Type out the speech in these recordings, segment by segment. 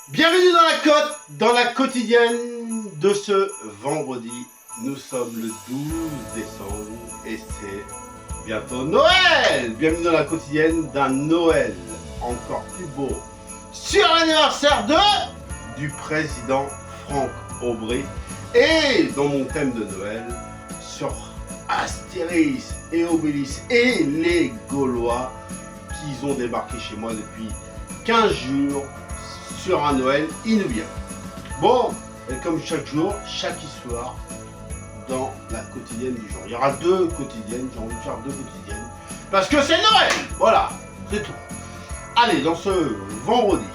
Bienvenue dans la côte, dans la quotidienne de ce vendredi. Nous sommes le 12 décembre et c'est bientôt Noël. Bienvenue dans la quotidienne d'un Noël encore plus beau. Sur l'anniversaire du président Franck Aubry. Et dans mon thème de Noël, sur Astérix et Obélix et les Gaulois qui ont débarqué chez moi depuis 15 jours sur un Noël inoubliable. Bon, et comme chaque jour, chaque histoire dans la quotidienne du jour. Il y aura deux quotidiennes, j'ai envie de faire deux quotidiennes, parce que c'est Noël. Voilà, c'est tout. Allez, dans ce vendredi,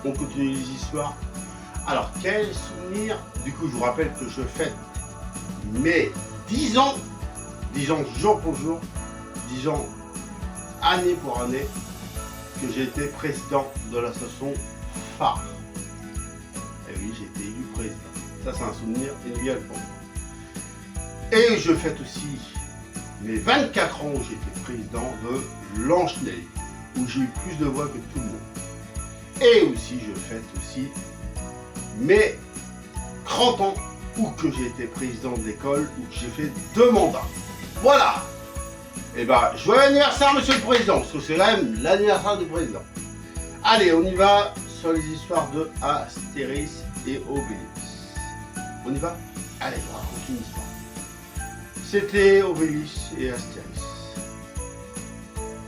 on continue les histoires. Alors, quel souvenir? Du coup, je vous rappelle que je fête mes 10 ans jour pour jour, 10 ans année pour année, que j'ai été président de l'association phare. Et oui, j'ai été élu président. Ça, c'est un souvenir inoubliable pour moi. Et je fête aussi mes 24 ans où j'étais président de Blanche-Neige, où j'ai eu plus de voix que tout le monde. Et aussi, je fête aussi mes 30 ans où que j'ai été président d'école, où j'ai fait 2 mandats. Voilà. Et ben, joyeux anniversaire, monsieur le président, parce que c'est quand même l'anniversaire du président. Allez, on y va sur les histoires de Astérix et Obélix. On y va? Allez, je vous raconte une histoire. C'était Obélix et Astérix.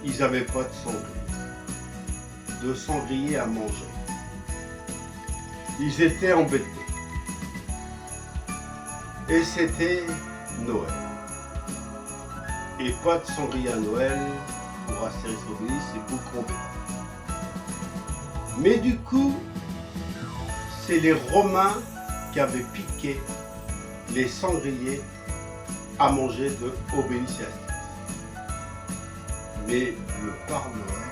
Ils n'avaient pas de sanglier à manger. Ils étaient embêtés. Et c'était Noël. Et pas de sanglier à Noël pour Astérix et Obélix, c'est beaucoup embêtant. Mais du coup, c'est les Romains qui avaient piqué les sangliers à manger de Obélix et Astérix. Mais le Père Noël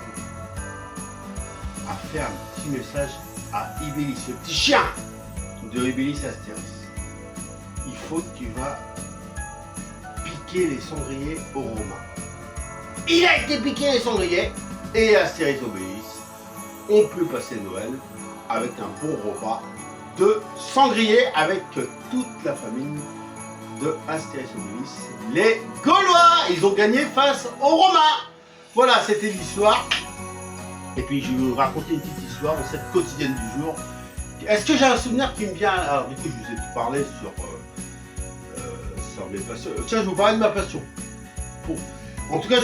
a fait un petit message à Ibélix, le petit chien de Obélix et Astérix. Il faut que tu vas piquer les sangliers aux Romains. Il a été piqué les sangliers et Astérix et Obélix ont pu passer Noël avec un bon repas de sanglier avec toute la famille de Astérix et Obélix, les Gaulois. Ils ont gagné face aux Romains. Voilà, c'était l'histoire. Et puis je vais vous raconter une petite histoire dans cette quotidienne du jour. Est-ce que j'ai un souvenir qui me vient? Alors du coup, je vous ai parlé sur mes passions. Tiens, je vais vous parler de ma passion. En tout cas,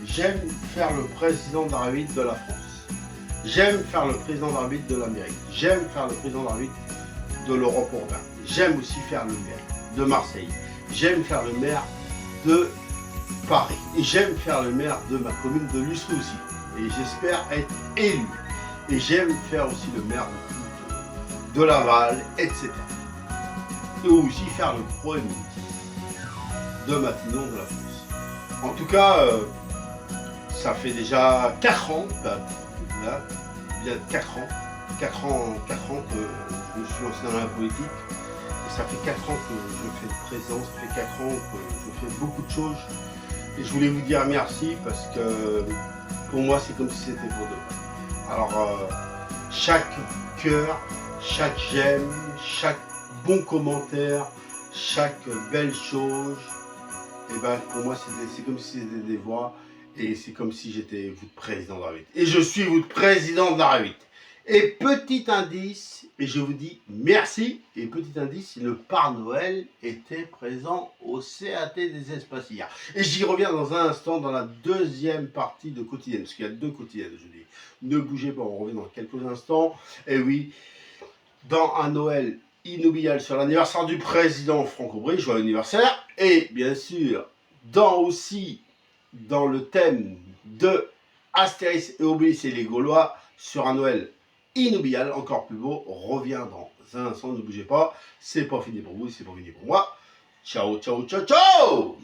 j'aime faire le président d'arbitre de la France. J'aime faire le président d'arbitre de l'Amérique. J'aime faire le président d'arbitre de l'Europe urbaine. J'aime aussi faire le maire de Marseille. J'aime faire le maire de Paris. Et j'aime faire le maire de ma commune de Lustré aussi. Et j'espère être élu. Et j'aime faire aussi le maire de Laval, etc. Et aussi faire le premier ministre de Matignon de la France. En tout cas, ça fait déjà 4 ans, bien 4 ans que je me suis lancé dans la politique. Et ça fait 4 ans que je fais de président, ça fait 4 ans que je fais beaucoup de choses. Et je voulais vous dire merci parce que pour moi, c'est comme si c'était pour demain. Alors, chaque cœur, chaque j'aime, chaque bon commentaire, chaque belle chose, et ben pour moi c'est comme si c'était des voix et c'est comme si j'étais votre président de la République. Et je suis votre président de la République. Et petit indice, et je vous dis merci, et petit indice, le Père Noël était présent au CAT des espaces hier. Et j'y reviens dans un instant dans la deuxième partie de quotidienne, parce qu'il y a 2 quotidiennes, je dis. Ne bougez pas, on revient dans quelques instants. Et oui, dans un Noël inoubliable sur l'anniversaire du président Franck Aubry, joyeux anniversaire, et bien sûr, dans le thème de Astérix et Obélix et les Gaulois, sur un Noël inoubliable, encore plus beau, revient dans un instant, ne bougez pas, c'est pas fini pour vous, c'est pas fini pour moi. Ciao, ciao, ciao, ciao!